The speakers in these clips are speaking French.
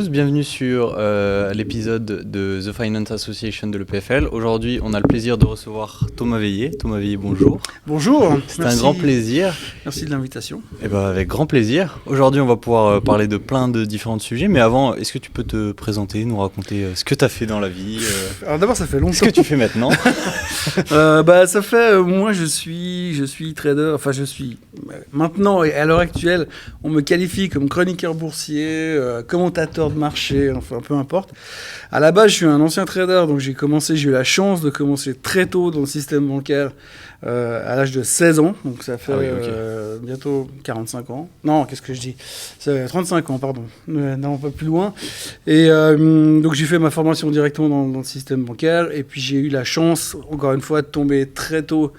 Bienvenue sur l'épisode de The Finance Association de l'EPFL. Aujourd'hui, on a le plaisir de recevoir Thomas Veillé. Thomas Veillé, bonjour. Bonjour. C'est un grand plaisir. Merci de l'invitation. Et ben, avec grand plaisir. Aujourd'hui, on va pouvoir parler de plein de différents sujets. Mais avant, est-ce que tu peux te présenter, nous raconter ce que tu as fait dans la vie Alors d'abord, ça fait longtemps. Ce que tu fais maintenant. Ça fait, moi je suis trader, enfin je suis, maintenant et à l'heure actuelle, on me qualifie comme chroniqueur boursier, commentateur de marché, enfin peu importe. À la base, je suis un ancien trader, donc j'ai eu la chance de commencer très tôt dans le système bancaire à l'âge de 16 ans, donc ça fait bientôt 45 ans. Non, qu'est-ce que je dis ? Ça fait 35 ans, pardon. Non, pas plus loin. Et donc j'ai fait ma formation directement dans le système bancaire, et puis j'ai eu la chance, encore une fois, de tomber très tôt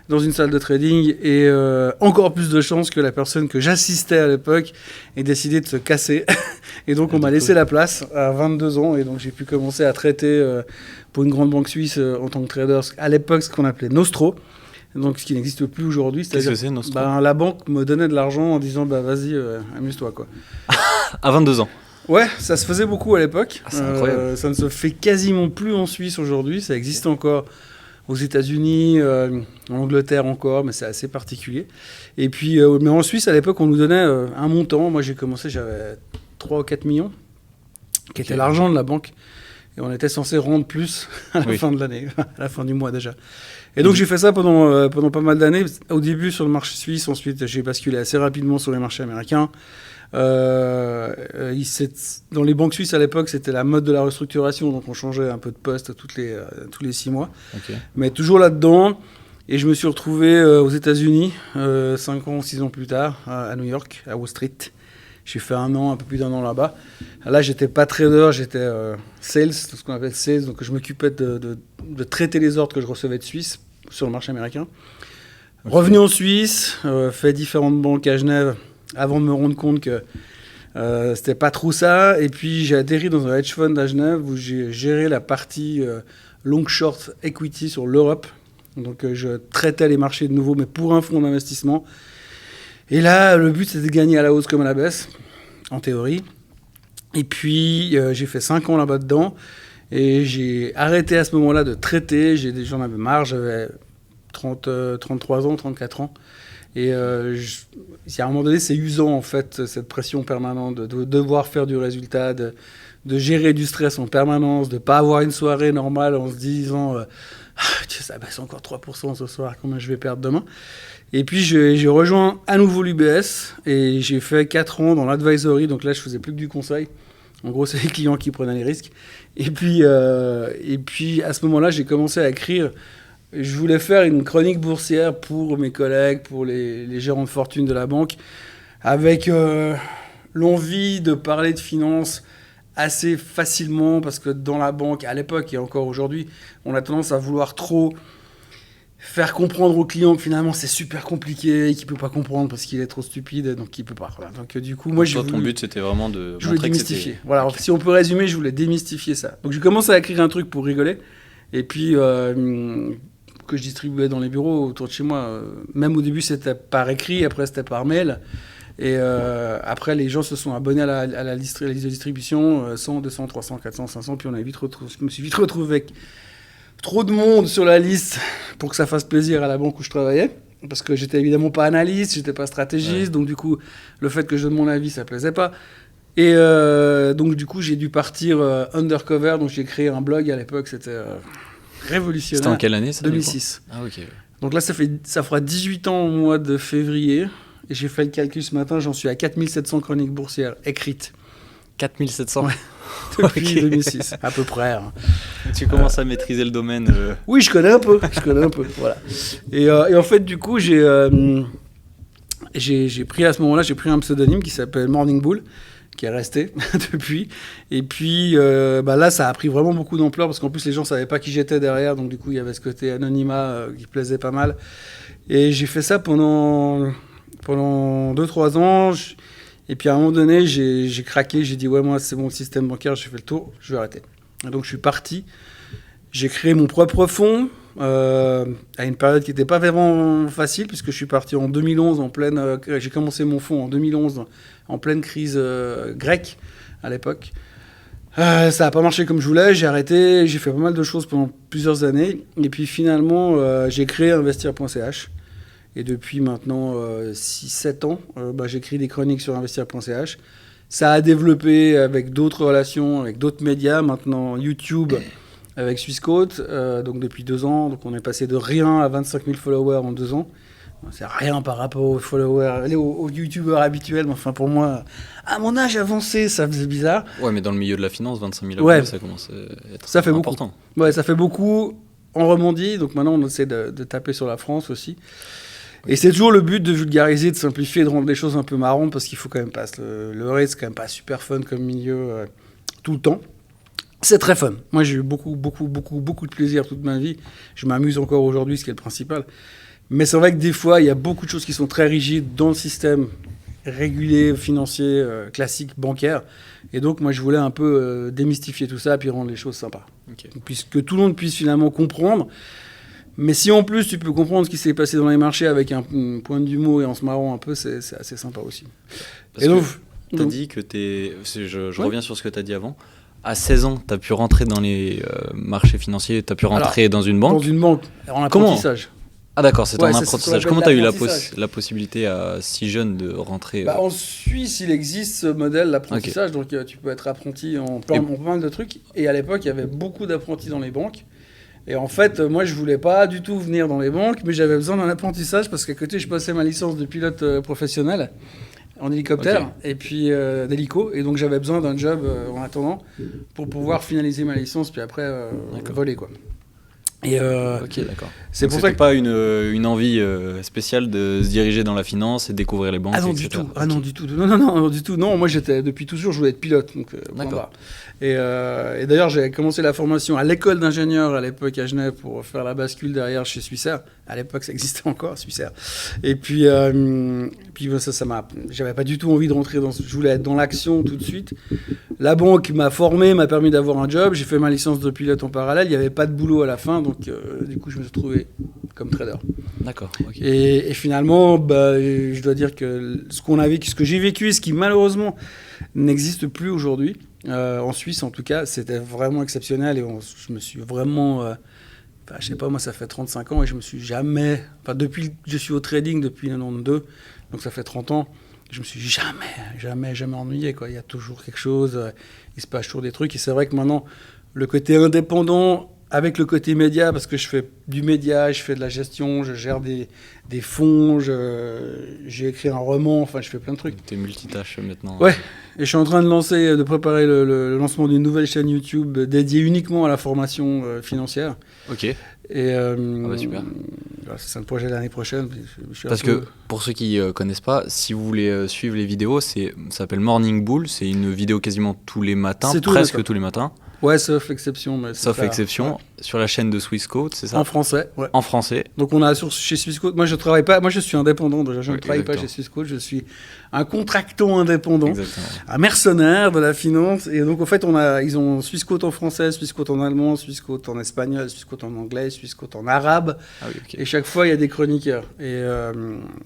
dans une salle de trading, et encore plus de chance que la personne que j'assistais à l'époque ait décidé de se casser. Et donc on m'a laissé la place à 22 ans, et donc j'ai pu commencer à traiter pour une grande banque suisse en tant que trader, à l'époque ce qu'on appelait Nostro, donc ce qui n'existe plus aujourd'hui. Qu'est-ce que c'est Nostro ? La banque me donnait de l'argent en disant vas-y, amuse-toi quoi. À 22 ans. Ouais, ça se faisait beaucoup à l'époque. C'est incroyable. Ça ne se fait quasiment plus en Suisse aujourd'hui, ça existe encore aux États-Unis, en Angleterre encore, mais c'est assez particulier. Et puis, mais en Suisse, à l'époque, on nous donnait un montant. Moi, j'ai commencé, j'avais 3 ou 4 millions, qui était l'argent de la banque. Et on était censé rendre plus à la fin de l'année, à la fin du mois déjà. Et donc, j'ai fait ça pendant pas mal d'années. Au début, sur le marché suisse. Ensuite, j'ai basculé assez rapidement sur les marchés américains. Dans les banques suisses à l'époque, c'était la mode de la restructuration, donc on changeait un peu de poste tous les 6 mois. Okay. Mais toujours là-dedans. Et je me suis retrouvé aux États-Unis 5 ans, 6 ans plus tard, à New York, à Wall Street. J'ai fait un peu plus d'1 an là-bas. Là, j'étais pas trader, j'étais sales, ce qu'on appelle sales. Donc je m'occupais de traiter les ordres que je recevais de Suisse sur le marché américain. Okay. Revenu en Suisse, fait différentes banques à Genève, avant de me rendre compte que c'était pas trop ça. Et puis j'ai atterri dans un hedge fund à Genève où j'ai géré la partie long short equity sur l'Europe. Donc je traitais les marchés de nouveau, mais pour un fonds d'investissement. Et là, le but c'était de gagner à la hausse comme à la baisse, en théorie. Et puis j'ai fait 5 ans là-bas dedans. Et j'ai arrêté à ce moment-là de traiter. J'en avais marre, j'avais 33 ans, 34 ans. Et à un moment donné, c'est usant, en fait, cette pression permanente de devoir faire du résultat, de gérer du stress en permanence, de ne pas avoir une soirée normale en se disant ça baisse encore 3% ce soir, combien je vais perdre demain. Et puis, j'ai rejoint à nouveau l'UBS et j'ai fait 4 ans dans l'advisory. Donc là, je ne faisais plus que du conseil. En gros, c'est les clients qui prenaient les risques. Et puis à ce moment-là, j'ai commencé à écrire. Je voulais faire une chronique boursière pour mes collègues, pour les gérants de fortune de la banque, avec l'envie de parler de finances assez facilement, parce que dans la banque, à l'époque et encore aujourd'hui, on a tendance à vouloir trop faire comprendre aux clients que finalement c'est super compliqué et qu'il ne peut pas comprendre parce qu'il est trop stupide, donc il ne peut pas. Voilà. Donc du coup, moi, ton but, c'était vraiment de montrer démystifier. Voilà, okay. Si on peut résumer, je voulais démystifier ça. Donc j'ai commencé à écrire un truc pour rigoler, et puis que je distribuais dans les bureaux autour de chez moi. Même au début, c'était par écrit, après c'était par mail. Et après, les gens se sont abonnés à la liste de distribution, 100, 200, 300, 400, 500. Puis je me suis vite retrouvé avec trop de monde sur la liste pour que ça fasse plaisir à la banque où je travaillais. Parce que j'étais évidemment pas analyste, j'étais pas stratégiste. Ouais. Donc du coup, le fait que je donne mon avis, ça plaisait pas. Et donc du coup, j'ai dû partir undercover. Donc j'ai créé un blog à l'époque, c'était révolutionnaire. C'était en quelle année ça ? 2006. Ah ok. Donc là, ça fera 18 ans au mois de février. Et j'ai fait le calcul ce matin, j'en suis à 4700 chroniques boursières écrites. 4700 ouais. Depuis 2006, à peu près. Hein. Tu commences à maîtriser le domaine. Oui, je connais un peu. Voilà. Et en fait, du coup, j'ai pris à ce moment-là, un pseudonyme qui s'appelle Morning Bull, qui est resté depuis. Et puis là, ça a pris vraiment beaucoup d'ampleur parce qu'en plus, les gens ne savaient pas qui j'étais derrière. Donc, du coup, il y avait ce côté anonymat qui plaisait pas mal. Et j'ai fait ça pendant 2-3 ans. Et puis, à un moment donné, j'ai craqué. J'ai dit, ouais, moi, c'est bon, le système bancaire, j'ai fait le tour, je vais arrêter. Et donc, je suis parti. J'ai créé mon propre fonds à une période qui n'était pas vraiment facile puisque je suis parti en 2011 j'ai commencé mon fonds en 2011 en pleine crise grecque à l'époque. Ça n'a pas marché comme je voulais, j'ai arrêté, j'ai fait pas mal de choses pendant plusieurs années. Et puis finalement, j'ai créé investir.ch. Et depuis maintenant 6-7 ans, j'écris des chroniques sur investir.ch. Ça a développé avec d'autres relations, avec d'autres médias. Maintenant, YouTube avec Swissquote, donc depuis 2 ans. Donc on est passé de rien à 25 000 followers en 2 ans. C'est rien par rapport aux followers, aux youtubeurs habituels. Mais enfin, pour moi, à mon âge avancé, ça faisait bizarre. Ouais, mais dans le milieu de la finance, 25 000 Ouais. abonnés, ça commence à être Ça fait important. beaucoup. Ouais, ça fait beaucoup. On rebondit. Donc maintenant, on essaie de taper sur la France aussi. Et c'est toujours le but de vulgariser, de simplifier, de rendre les choses un peu marrantes, parce qu'il faut quand même pas se leurrer. C'est quand même pas super fun comme milieu tout le temps. C'est très fun. Moi, j'ai eu beaucoup de plaisir toute ma vie. Je m'amuse encore aujourd'hui, ce qui est le principal. Mais c'est vrai que des fois, il y a beaucoup de choses qui sont très rigides dans le système régulé, financier, classique, bancaire. Et donc, moi, je voulais un peu démystifier tout ça et puis rendre les choses sympas. Ok. Puisque tout le monde puisse finalement comprendre. Mais si en plus, tu peux comprendre ce qui s'est passé dans les marchés avec un point d'humour et en se marrant un peu, c'est assez sympa aussi. Parce et donc, que tu as dit que je reviens sur ce que tu as dit avant. À 16 ans, tu as pu rentrer dans les marchés financiers, tu as pu rentrer dans une banque. Dans une banque, en apprentissage. Ah d'accord, c'est Ouais, en c'est apprentissage. ce qu'on Comment appelle tu as eu l'apprentissage. la possibilité à si jeune de rentrer En Suisse, il existe ce modèle d'apprentissage, donc tu peux être apprenti en pas mal de trucs. Et à l'époque, il y avait beaucoup d'apprentis dans les banques. Et en fait, moi, je voulais pas du tout venir dans les banques, mais j'avais besoin d'un apprentissage parce qu'à côté, je passais ma licence de pilote professionnel en hélicoptère et puis d'hélico. Et donc, j'avais besoin d'un job en attendant pour pouvoir finaliser ma licence, puis après voler, quoi. Et ok, d'accord. C'est Donc pour ça c'était que... pas une envie spéciale de se diriger dans la finance et de découvrir les banques, Ah non, etc. du tout. Ah non, du tout. Non, du tout. Non, moi, depuis toujours, je voulais être pilote. Donc, D'accord. Et d'ailleurs, j'ai commencé la formation à l'école d'ingénieur à l'époque à Genève pour faire la bascule derrière chez Swissair. À l'époque, ça existait encore, Swissair. Et puis ça m'a... J'avais pas du tout envie de rentrer dans... Je voulais être dans l'action tout de suite. La banque m'a formé, m'a permis d'avoir un job. J'ai fait ma licence de pilote en parallèle. Il n'y avait pas de boulot à la fin, donc du coup, je me suis trouvé comme trader. D'accord. Ok. Et finalement, je dois dire que ce que j'ai vécu, ce qui malheureusement n'existe plus aujourd'hui, en Suisse en tout cas, c'était vraiment exceptionnel. Et je me suis vraiment... je sais pas, moi ça fait 35 ans et je me suis jamais... depuis que je suis au trading depuis 92, donc ça fait 30 ans, je me suis jamais ennuyé, quoi. Il y a toujours quelque chose, il se passe toujours des trucs. Et c'est vrai que maintenant, le côté indépendant... Avec le côté média, parce que je fais du média, je fais de la gestion, je gère des fonds, j'ai écrit un roman, enfin je fais plein de trucs. T'es multitâche maintenant. Ouais, et je suis en train de préparer le lancement d'une nouvelle chaîne YouTube dédiée uniquement à la formation financière. Ok. Et super. C'est ça le projet de l'année prochaine. Parce que pour ceux qui connaissent pas, si vous voulez suivre les vidéos, ça s'appelle Morning Bull, c'est une vidéo quasiment tous les matins, presque tous les matins. Ouais, sauf exception. Mais exception, ouais. Sur la chaîne de Swissquote, c'est ça? En français, ouais. En français. Donc on a chez Swissquote, moi je travaille pas, moi je suis indépendant déjà, je ne travaille pas chez Swissquote, je suis un contractant indépendant, exactement. Un mercenaire de la finance. Et donc en fait ils ont Swissquote en français, Swissquote en allemand, Swissquote en espagnol, Swissquote en anglais, Swissquote en arabe. Ah oui, okay. Et chaque fois il y a des chroniqueurs. Et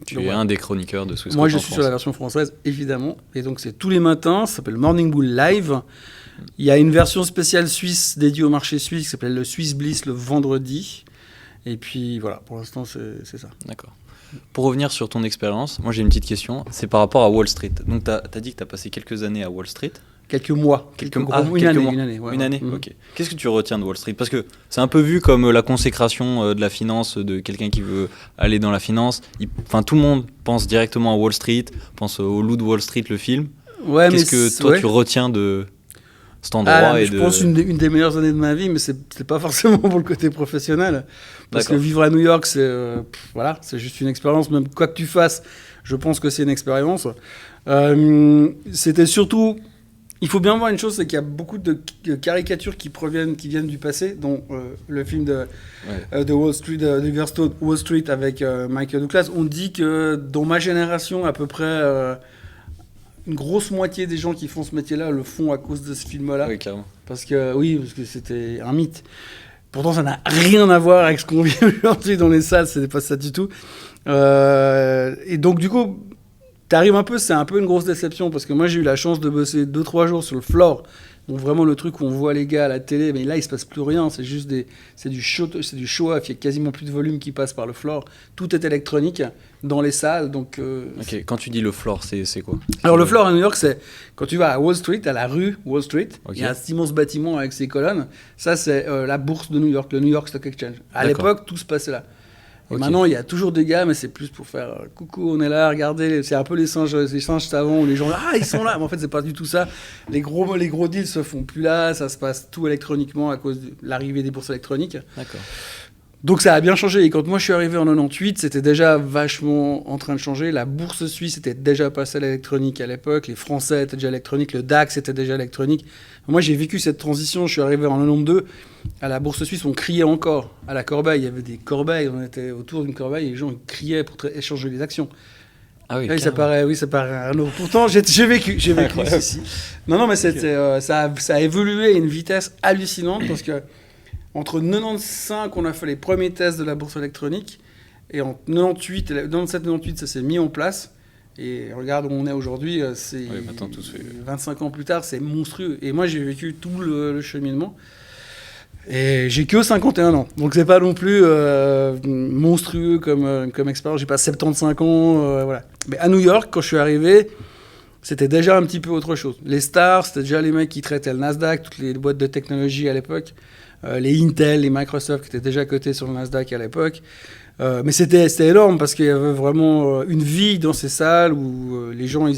tu es un des chroniqueurs de Swissquote. Moi je suis sur la version française évidemment. Et donc c'est tous les matins, ça s'appelle Morning Bull Live. Il y a une version spéciale suisse dédiée au marché suisse qui s'appelle le Swiss Bliss le vendredi. Et puis voilà, pour l'instant c'est ça. D'accord. Pour revenir sur ton expérience, moi j'ai une petite question, c'est par rapport à Wall Street. Donc tu as dit que tu as passé quelques années à Wall Street. Quelques mois. Une année. Ouais, une année, ok. Qu'est-ce que tu retiens de Wall Street? Parce que c'est un peu vu comme la consécration de la finance, de quelqu'un qui veut aller dans la finance. Tout le monde pense directement à Wall Street, pense au Loup de Wall Street, le film. Ouais, qu'est-ce que toi tu retiens de cet endroit je pense une des meilleures années de ma vie, mais c'est pas forcément pour le côté professionnel. Parce que vivre à New York, c'est juste une expérience. Même quoi que tu fasses, je pense que c'est une expérience. C'était surtout... Il faut bien voir une chose, c'est qu'il y a beaucoup de caricatures qui viennent du passé, dont le film de Wall Street, d'Oliver Stone, Wall Street avec Michael Douglas. On dit que dans ma génération, à peu près... une grosse moitié des gens qui font ce métier-là le font à cause de ce film-là. Oui, clairement. Parce que c'était un mythe. Pourtant, ça n'a rien à voir avec ce qu'on vit aujourd'hui dans les salles, c'est pas ça du tout. Et donc, du coup, c'est un peu une grosse déception, parce que moi, j'ai eu la chance de bosser 2-3 jours sur le floor Donc vraiment le truc où on voit les gars à la télé, mais là il se passe plus rien, c'est juste c'est du show-off, il y a quasiment plus de volume qui passe par le floor, tout est électronique dans les salles, donc... Ok, quand tu dis le floor, c'est quoi? Alors le floor à New York, c'est quand tu vas à Wall Street, à la rue Wall Street, Ok. il y a un immense bâtiment avec ses colonnes, ça c'est la bourse de New York, le New York Stock Exchange. À D'accord. l'époque, tout se passait là. Et Ok. maintenant, il y a toujours des gars, mais c'est plus pour faire coucou, on est là, regardez, c'est un peu les singes savants où les gens, ah, ils sont là. Mais en fait, c'est pas du tout ça. Les gros deals se font plus là, ça se passe tout électroniquement à cause de l'arrivée des bourses électroniques. D'accord. Donc ça a bien changé. Et quand moi je suis arrivé en 98, c'était déjà vachement en train de changer. La bourse suisse était déjà passée à l'électronique à l'époque. Les Français étaient déjà électroniques. Le DAX était déjà électronique. Moi j'ai vécu cette transition. Je suis arrivé en 92. À la bourse suisse, on criait encore. À la corbeille, il y avait des corbeilles. On était autour d'une corbeille et les gens ils criaient pour échanger les actions. Ah oui, Oui, ça paraît un autre. Pourtant, j'ai vécu Incroyable. ici. Non, mais c'était, ça a évolué à une vitesse hallucinante parce que entre 95, on a fait les premiers tests de la bourse électronique, et en 97-98, ça s'est mis en place. Et regarde où on est aujourd'hui, c'est maintenant, tout se fait. 25 ans plus tard, c'est monstrueux. Et moi, j'ai vécu tout le cheminement. Et j'ai que 51 ans, donc c'est pas non plus monstrueux comme expérience. J'ai pas 75 ans, voilà. Mais à New York, quand je suis arrivé, c'était déjà un petit peu autre chose. Les stars, c'était déjà les mecs qui traitaient le Nasdaq, toutes les boîtes de technologie à l'époque, les Intel, les Microsoft qui étaient déjà cotés sur le Nasdaq à l'époque. Mais c'était énorme parce qu'il y avait vraiment une vie dans ces salles où les gens,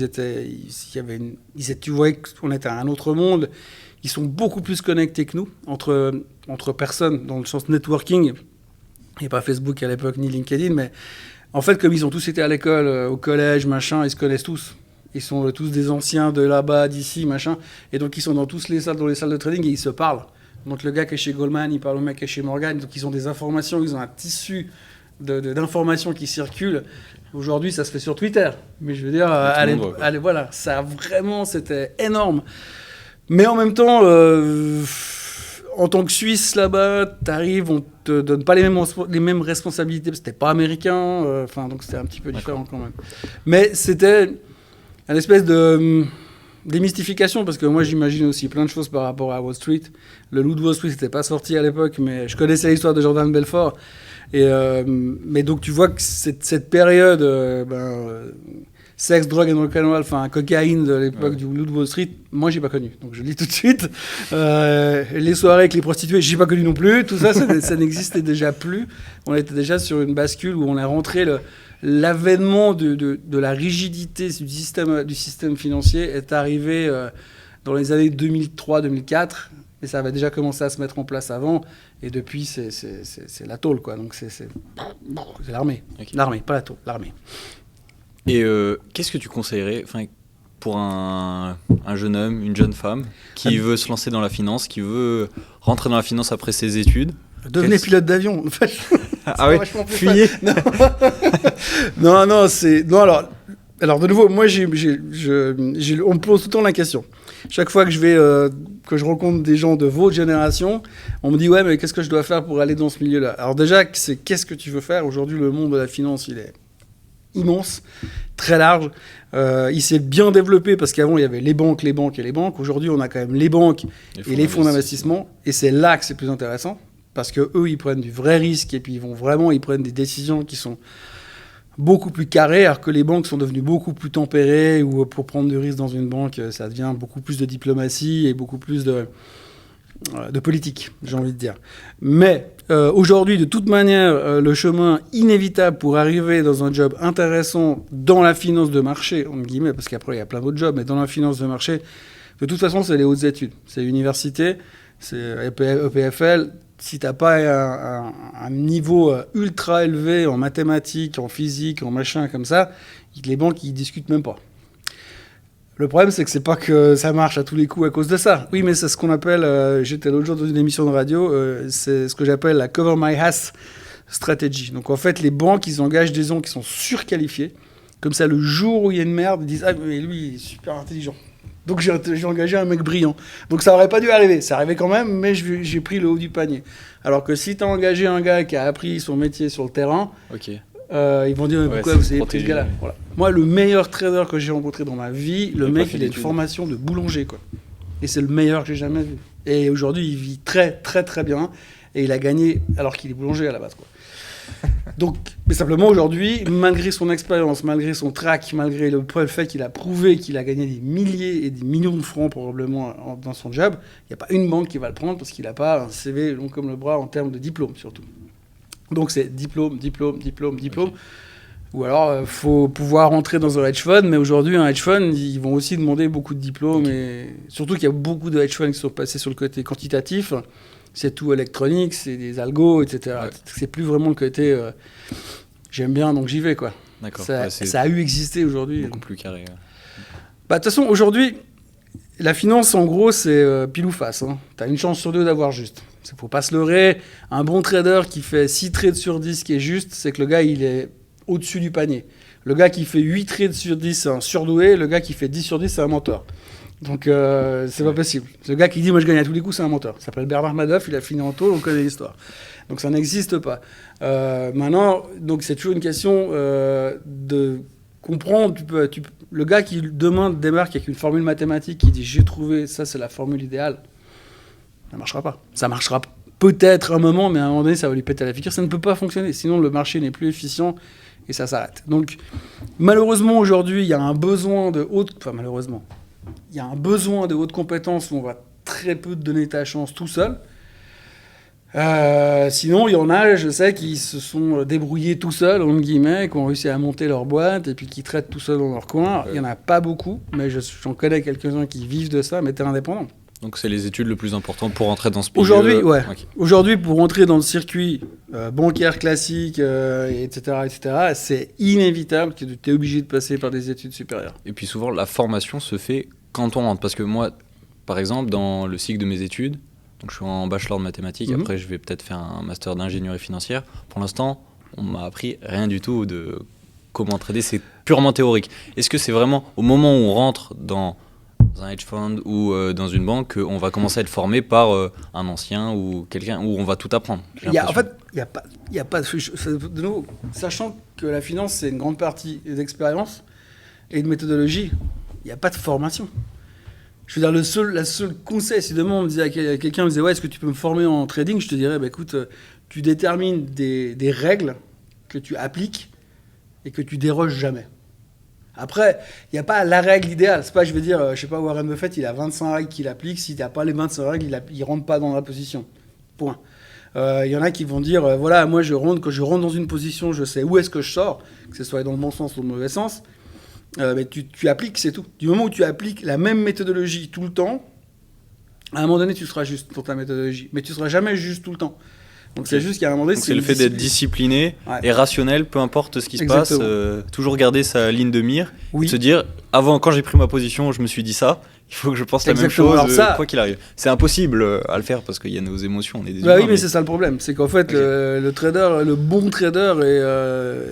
tu voyais qu'on était à un autre monde. Ils sont beaucoup plus connectés que nous, entre personnes, dans le sens networking. Il n'y a pas Facebook à l'époque, ni LinkedIn, mais en fait, comme ils ont tous été à l'école, au collège, machin, ils se connaissent tous. Ils sont tous des anciens de là-bas, d'ici, machin. Et donc, ils sont dans toutes les salles de trading et ils se parlent. Donc, le gars qui est chez Goldman, il parle au mec qui est chez Morgan. Donc, ils ont des informations, ils ont un tissu d'informations qui circulent. Aujourd'hui, ça se fait sur Twitter. Mais je veux dire, allez, voilà, ça vraiment, c'était énorme. Mais en même temps, en tant que Suisse là-bas, t'arrives, on te donne pas les mêmes responsabilités, parce que t'es pas américain, donc c'était un petit peu différent quand même. Mais c'était une espèce de démystification, parce que moi j'imagine aussi plein de choses par rapport à Wall Street. Le loup de Wall Street n'était pas sorti à l'époque, mais je connaissais l'histoire de Jordan Belfort. Mais donc tu vois que cette période, sexe, drogue et rock'n'roll, enfin cocaïne de l'époque du loup de Wall Street, moi j'ai pas connu. Donc je le dis tout de suite. Les soirées avec les prostituées, j'ai pas connu non plus. Tout ça, ça n'existait déjà plus. On était déjà sur une bascule où on a rentré l'avènement de la rigidité du système financier est arrivé dans les années 2003-2004. Et ça avait déjà commencé à se mettre en place avant. Et depuis, c'est la tôle, quoi. Donc c'est l'armée. Okay. L'armée, pas la tôle, l'armée. Et qu'est-ce que tu conseillerais pour un jeune homme, une jeune femme qui veut se lancer dans la finance, qui veut rentrer dans la finance après ses études? Devenez pilote d'avion. Ah oui, fuyez. Non, alors de nouveau, moi, on me pose tout le temps la question. Chaque fois que je rencontre des gens de votre génération, on me dit ouais, mais qu'est-ce que je dois faire pour aller dans ce milieu-là? Alors déjà, qu'est-ce que tu veux faire? Aujourd'hui, le monde de la finance, il est immense, très large. Il s'est bien développé parce qu'avant, il y avait les banques. Aujourd'hui, on a quand même les banques et les fonds d'investissement. Et c'est là que c'est plus intéressant parce qu'eux, ils prennent du vrai risque et puis ils prennent des décisions qui sont beaucoup plus carrées, alors que les banques sont devenues beaucoup plus tempérées, ou pour prendre du risque dans une banque, ça devient beaucoup plus de diplomatie et beaucoup plus de politique, j'ai envie de dire. Mais aujourd'hui, de toute manière, le chemin inévitable pour arriver dans un job intéressant dans la finance de marché, entre guillemets, parce qu'après il y a plein d'autres jobs, mais dans la finance de marché, de toute façon, c'est les hautes études. C'est l'université, c'est EPFL. Si tu n'as pas un niveau ultra élevé en mathématiques, en physique, en machin comme ça, les banques, ils ne discutent même pas. Le problème, c'est que c'est pas que ça marche à tous les coups à cause de ça. Oui, mais c'est ce qu'on appelle, j'étais l'autre jour dans une émission de radio, c'est ce que j'appelle la cover my ass strategy. Donc en fait, les banques, ils engagent des gens qui sont surqualifiés. Comme ça, le jour où il y a une merde, ils disent « Ah, mais lui, il est super intelligent. » Donc j'ai engagé un mec brillant. Donc ça aurait pas dû arriver. Ça arrivait quand même, mais j'ai pris le haut du panier. Alors que si tu as engagé un gars qui a appris son métier sur le terrain, ils vont dire pourquoi vous avez pris ce gars-là. Voilà. Moi, le meilleur trader que j'ai rencontré dans ma vie, le mec, il a une formation de boulanger, quoi. Et c'est le meilleur que j'ai jamais vu. Et aujourd'hui, il vit très, très, très bien. Et il a gagné alors qu'il est boulanger à la base, quoi. Donc, mais simplement aujourd'hui, malgré son expérience, malgré son track, malgré le fait qu'il a prouvé qu'il a gagné des milliers et des millions de francs probablement dans son job, il n'y a pas une banque qui va le prendre parce qu'il n'a pas un CV long comme le bras en termes de diplôme surtout. Donc c'est diplôme. Okay. Ou alors il faut pouvoir rentrer dans un hedge fund, mais aujourd'hui un hedge fund, ils vont aussi demander beaucoup de diplômes, et surtout qu'il y a beaucoup de hedge funds qui sont passés sur le côté quantitatif. C'est tout électronique, c'est des algos, etc. Ouais. C'est plus vraiment le côté j'aime bien, donc j'y vais, quoi. D'accord. Ça a eu existé aujourd'hui. Beaucoup plus carré. Ouais. Bah, de toute façon, aujourd'hui, la finance, en gros, c'est pile ou face. Hein. Tu as une chance sur 2 d'avoir juste. Il ne faut pas se leurrer. Un bon trader qui fait 6 trades sur 10 qui est juste, c'est que le gars, il est au-dessus du panier. Le gars qui fait 8 trades sur 10, c'est un surdoué. Le gars qui fait 10 sur 10, c'est un menteur. Donc, c'est pas possible. Le gars qui dit « moi, je gagne à tous les coups », c'est un menteur. Il s'appelle Bernard Madoff, il a fini en tôle, on connaît l'histoire. Donc, ça n'existe pas. Maintenant, donc, c'est toujours une question de comprendre. Le gars qui demain démarque avec une formule mathématique qui dit « j'ai trouvé, ça, c'est la formule idéale », ça ne marchera pas. Ça marchera peut-être un moment, mais à un moment donné, ça va lui péter à la figure. Ça ne peut pas fonctionner. Sinon, le marché n'est plus efficient et ça s'arrête. Donc, malheureusement, aujourd'hui, il y a un besoin de haute... Enfin, malheureusement... Il y a un besoin de haute compétence où on va très peu te donner ta chance tout seul. Sinon, il y en a, je sais, qui se sont débrouillés tout seuls, entre guillemets, qui ont réussi à monter leur boîte et puis qui traitent tout seuls dans leur coin. Il n'y en a pas beaucoup, mais j'en connais quelques-uns qui vivent de ça, mais t'es indépendant. Donc c'est les études le plus important pour entrer dans ce milieu. Aujourd'hui, ouais. Okay. Aujourd'hui, pour entrer dans le circuit bancaire classique, etc., c'est inévitable que tu es obligé de passer par des études supérieures. Et puis souvent, la formation se fait quand on rentre. Parce que moi, par exemple, dans le cycle de mes études, donc je suis en bachelor de mathématiques, après je vais peut-être faire un master d'ingénierie financière. Pour l'instant, on m'a appris rien du tout de comment trader, c'est purement théorique. Est-ce que c'est vraiment au moment où on rentre dans un hedge fund ou dans une banque qu'on va commencer à être formé par un ancien ou quelqu'un où on va tout apprendre? En fait, il n'y a pas de nouveau, sachant que la finance, c'est une grande partie d'expérience et de méthodologie, il n'y a pas de formation. Je veux dire, le seul conseil, si demain on me disait à quelqu'un, me disait ouais, est-ce que tu peux me former en trading, je te dirais bah, écoute, tu détermines des règles que tu appliques et que tu déroges jamais. Après, il n'y a pas la règle idéale. C'est pas, je veux dire, je sais pas, Warren Buffett, il a 25 règles qu'il applique. Si tu n'as pas les 25 règles, il rentre pas dans la position. Point. Il y en a qui vont dire, voilà, moi, quand je rentre dans une position, je sais où est-ce que je sors, que ce soit dans le bon sens ou dans le mauvais sens. Mais tu appliques, c'est tout. Du moment où tu appliques la même méthodologie tout le temps, à un moment donné, tu seras juste dans ta méthodologie. Mais tu seras jamais juste tout le temps. Donc c'est juste qu'à un moment donné, c'est le fait d'être discipliné et rationnel, peu importe ce qui se passe, toujours garder sa ligne de mire, et se dire, quand j'ai pris ma position, je me suis dit ça, il faut que je pense la même chose, quoi qu'il arrive. C'est impossible à le faire parce qu'il y a nos émotions, on est des humains, oui, mais c'est ça le problème, c'est qu'en fait, le trader, le bon trader,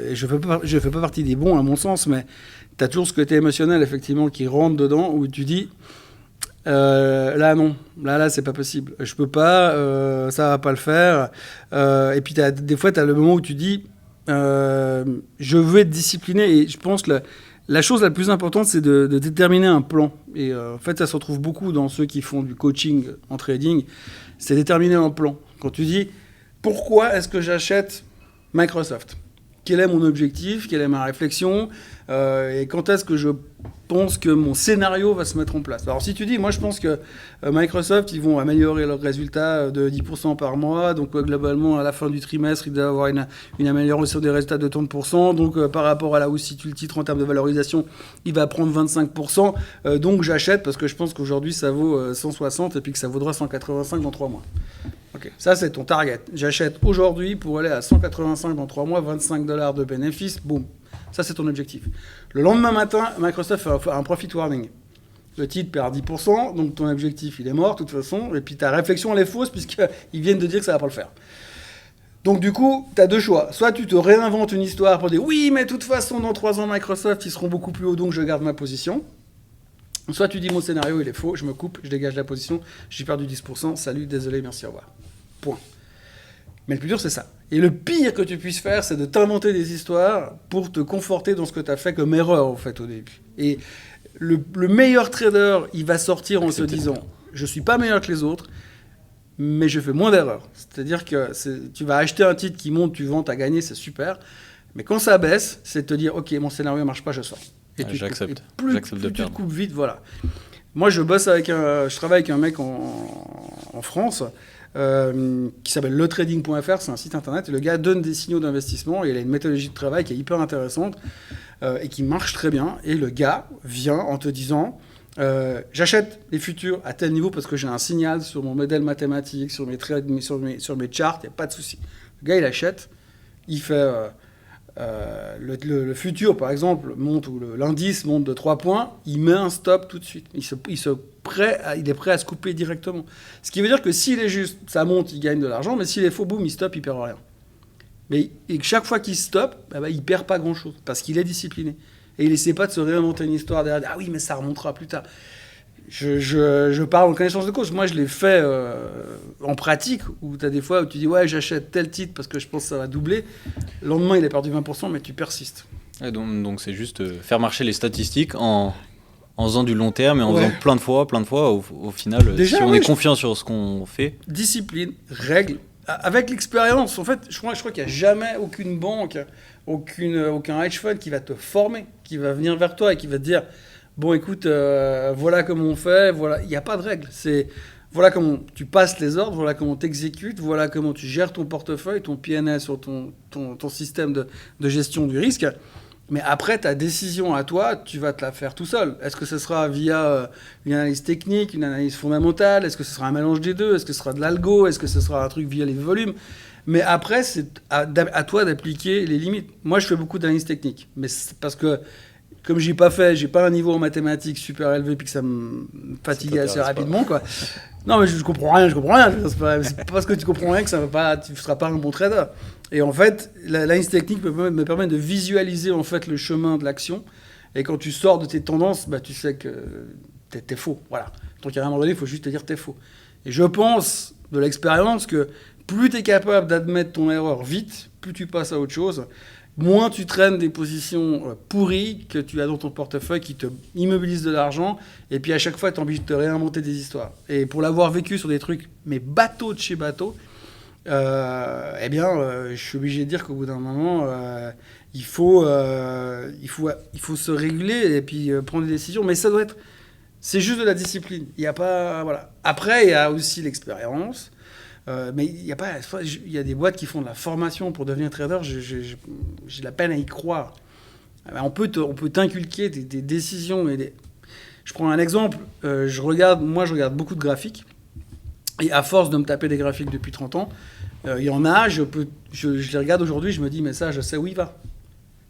et je fais pas partie des bons à mon sens, mais tu as toujours ce côté émotionnel, effectivement, qui rentre dedans, où tu dis... là non, là c'est pas possible, je peux pas, ça va pas le faire, et puis des fois t'as le moment où tu dis je veux être discipliné, et je pense que la chose la plus importante c'est de déterminer un plan, et en fait ça se retrouve beaucoup dans ceux qui font du coaching en trading, c'est déterminer un plan. Quand tu dis pourquoi est-ce que j'achète Microsoft, quel est mon objectif, quelle est ma réflexion, et quand est-ce que je pense que mon scénario va se mettre en place. Alors si tu dis, moi je pense que Microsoft, ils vont améliorer leurs résultats de 10% par mois, donc globalement à la fin du trimestre, il doit avoir une amélioration des résultats de 30%, donc par rapport à la hausse, si tu le titres en termes de valorisation, il va prendre 25%, donc j'achète parce que je pense qu'aujourd'hui ça vaut 160 et puis que ça vaudra 185 dans 3 mois. Ok, ça c'est ton target. J'achète aujourd'hui pour aller à 185 dans 3 mois, $25 de bénéfices, boum. Ça, c'est ton objectif. Le lendemain matin, Microsoft fait un profit warning. Le titre perd 10%, donc ton objectif, il est mort, de toute façon. Et puis ta réflexion, elle est fausse, puisqu'ils viennent de dire que ça ne va pas le faire. Donc du coup, tu as 2 choix. Soit tu te réinventes une histoire pour dire « Oui, mais de toute façon, dans 3 ans, Microsoft, ils seront beaucoup plus hauts, donc je garde ma position. » Soit tu dis « Mon scénario, il est faux, je me coupe, je dégage la position, j'ai perdu 10%, salut, désolé, merci, au revoir. » Point. Mais le plus dur, c'est ça. Et le pire que tu puisses faire, c'est de t'inventer des histoires pour te conforter dans ce que tu as fait comme erreur, en fait, au début. Et Le meilleur trader, il va sortir en se disant « Je ne suis pas meilleur que les autres, mais je fais moins d'erreurs. » C'est-à-dire que tu vas acheter un titre qui monte, tu vends, tu as gagné, c'est super. Mais quand ça baisse, c'est de te dire « Ok, mon scénario ne marche pas, je sors. » Et j'accepte. Plus tu te coupes vite, voilà. Moi, je travaille avec un mec en France qui s'appelle letrading.fr, c'est un site internet. Et le gars donne des signaux d'investissement et il a une méthodologie de travail qui est hyper intéressante et qui marche très bien. Et le gars vient en te disant j'achète les futurs à tel niveau parce que j'ai un signal sur mon modèle mathématique, sur mes charts, il n'y a pas de souci. Le gars, il achète, il fait le futur, par exemple, monte, ou l'indice monte de 3 points, il met un stop tout de suite. Il est prêt à se couper directement. Ce qui veut dire que s'il est juste, ça monte, il gagne de l'argent, mais s'il est faux, boum, il stoppe, il perd rien. Mais chaque fois qu'il stoppe, il perd pas grand-chose, parce qu'il est discipliné. Et il essaie pas de se réinventer une histoire derrière. Ah oui, mais ça remontera plus tard. Je parle en connaissance de cause. Moi, je l'ai fait en pratique, où tu as des fois où tu dis « Ouais, j'achète tel titre parce que je pense que ça va doubler. » Le lendemain, il a perdu 20%, mais tu persistes. Et donc c'est juste faire marcher les statistiques en faisant du long terme et en faisant plein de fois. Au final, déjà, si on est confiant sur ce qu'on fait. Discipline, règles. Avec l'expérience, en fait, je crois qu'il n'y a jamais aucune banque, aucun hedge fund qui va te former, qui va venir vers toi et qui va te dire « Bon, écoute, voilà comment on fait, voilà. » Il n'y a pas de règles. C'est voilà comment tu passes les ordres, voilà comment tu exécutes, voilà comment tu gères ton portefeuille, ton PNL sur ton système de gestion du risque. Mais après, ta décision à toi, tu vas te la faire tout seul. Est-ce que ce sera via une analyse technique, une analyse fondamentale? Est-ce que ce sera un mélange des deux? Est-ce que ce sera de l'algo? Est-ce que ce sera un truc via les volumes? Mais après, c'est à toi d'appliquer les limites. Moi, je fais beaucoup d'analyse technique. Mais c'est parce que, comme j'ai pas un niveau en mathématiques super élevé, puis que ça me fatigue assez rapidement, quoi. Non, mais je comprends rien. C'est pas parce que tu comprends rien que tu seras pas un bon trader. Et en fait, l'analyse technique me permet de visualiser en fait le chemin de l'action. Et quand tu sors de tes tendances, tu sais que t'es faux. Voilà. Donc à un moment donné, il faut juste te dire t'es faux. Et je pense de l'expérience que plus tu es capable d'admettre ton erreur vite, plus tu passes à autre chose, moins tu traînes des positions pourries que tu as dans ton portefeuille qui te immobilisent de l'argent. Et puis à chaque fois, tu es obligé de te réinventer des histoires. Et pour l'avoir vécu sur des trucs, mais bateau de chez bateau, je suis obligé de dire qu'au bout d'un moment, il faut se réguler et puis prendre des décisions. Mais c'est juste de la discipline. Il y a pas, voilà. Après, il y a aussi l'expérience. Mais il y a des boîtes qui font de la formation pour devenir trader. J'ai de la peine à y croire. On peut t'inculquer des décisions. Je prends un exemple. Je regarde beaucoup de graphiques. Et à force de me taper des graphiques depuis 30 ans, il y en a, je les regarde aujourd'hui, je me dis, mais ça, je sais où il va.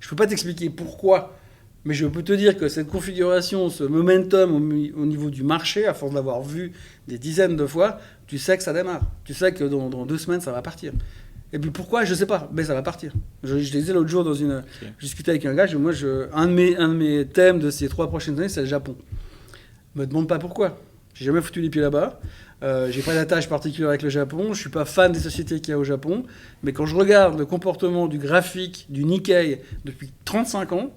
Je ne peux pas t'expliquer pourquoi, mais je peux te dire que cette configuration, ce momentum au niveau du marché, à force d'avoir vu des dizaines de fois, tu sais que ça démarre. Tu sais que dans 2 semaines, ça va partir. Et puis pourquoi, je ne sais pas, mais ça va partir. Je disais l'autre jour, je discutais avec un gars, un de mes thèmes de ces 3 prochaines années, c'est le Japon. Me demande pas pourquoi. J'ai jamais foutu les pieds là-bas. J'ai pas d'attache particulière avec le Japon. Je suis pas fan des sociétés qu'il y a au Japon. Mais quand je regarde le comportement du graphique du Nikkei depuis 35 ans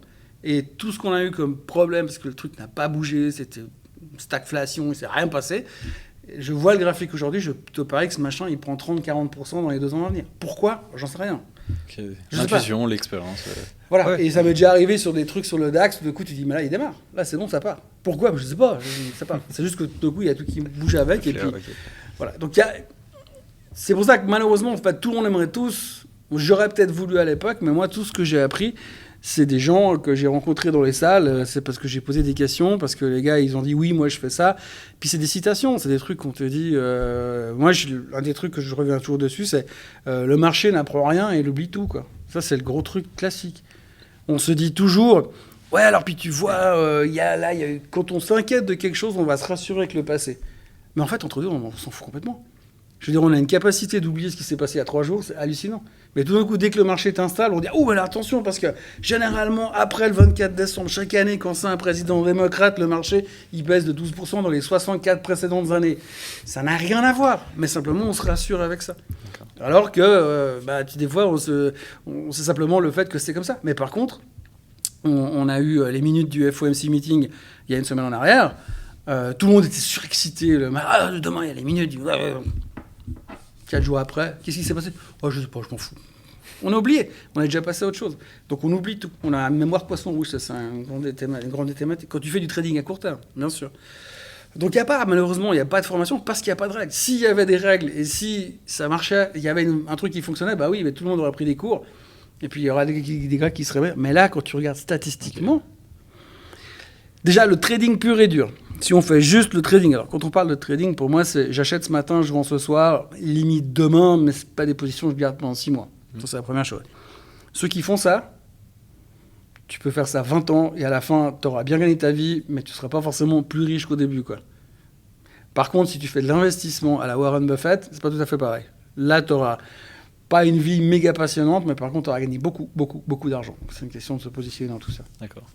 et tout ce qu'on a eu comme problème, parce que le truc n'a pas bougé, c'était une stagflation, il s'est rien passé. Je vois le graphique aujourd'hui, je te parie que ce machin, il prend 30-40% dans les 2 ans à venir. Pourquoi? J'en sais rien. L'intuition, l'expérience. Voilà, ouais. Et ça m'est déjà arrivé sur des trucs sur le DAX, du coup tu dis, mais là il démarre, là c'est bon, ça part. Pourquoi? Je sais pas. C'est juste que tout d'un coup il y a tout qui bouge avec, et puis voilà. Donc c'est pour ça que malheureusement, en fait, tout le monde aimerait tous, j'aurais peut-être voulu à l'époque, mais moi tout ce que j'ai appris, c'est des gens que j'ai rencontrés dans les salles, c'est parce que j'ai posé des questions, parce que les gars ils ont dit oui, moi je fais ça, puis c'est des citations, c'est des trucs qu'on te dit, moi un des trucs que je reviens toujours dessus, c'est le marché n'apprend rien et il oublie tout, quoi. Ça c'est le gros truc classique. On se dit toujours, ouais alors puis tu vois, quand on s'inquiète de quelque chose, on va se rassurer avec le passé. Mais en fait entre deux, on s'en fout complètement. Je veux dire, on a une capacité d'oublier ce qui s'est passé il y a 3 jours, c'est hallucinant. Mais tout d'un coup, dès que le marché t'installe, on dit « Oh, mais attention, parce que généralement, après le 24 décembre, chaque année, quand c'est un président démocrate, le marché, il baisse de 12% dans les 64 précédentes années. » Ça n'a rien à voir, mais simplement, on se rassure avec ça. Alors que, des fois, on sait simplement le fait que c'est comme ça. Mais par contre, on a eu les minutes du FOMC meeting il y a une semaine en arrière. Tout le monde était surexcité. Demain, il y a les minutes. 4 jours après, qu'est-ce qui s'est passé? Je sais pas, je m'en fous. On a oublié. On a déjà passé à autre chose. Donc, on oublie tout. On a une mémoire de poisson rouge. Ça, c'est une grande thématique. Quand tu fais du trading à court terme, bien sûr. Donc, malheureusement, il n'y a pas de formation parce qu'il n'y a pas de règles. S'il y avait des règles et si ça marchait, il y avait un truc qui fonctionnait, bah oui, mais tout le monde aurait pris des cours. Et puis, il y aura des gars qui seraient... Mais là, quand tu regardes statistiquement, déjà, le trading pur et dur. Si on fait juste le trading, alors quand on parle de trading, pour moi, c'est j'achète ce matin, je vends ce soir, limite demain, mais c'est pas des positions que je garde pendant 6 mois. Ça, c'est la première chose. Ceux qui font ça, tu peux faire ça 20 ans et à la fin, tu auras bien gagné ta vie, mais tu ne seras pas forcément plus riche qu'au début, quoi. Par contre, si tu fais de l'investissement à la Warren Buffett, c'est pas tout à fait pareil. Là, tu n'auras pas une vie méga passionnante, mais par contre, tu auras gagné beaucoup, beaucoup, beaucoup d'argent. C'est une question de se positionner dans tout ça. D'accord.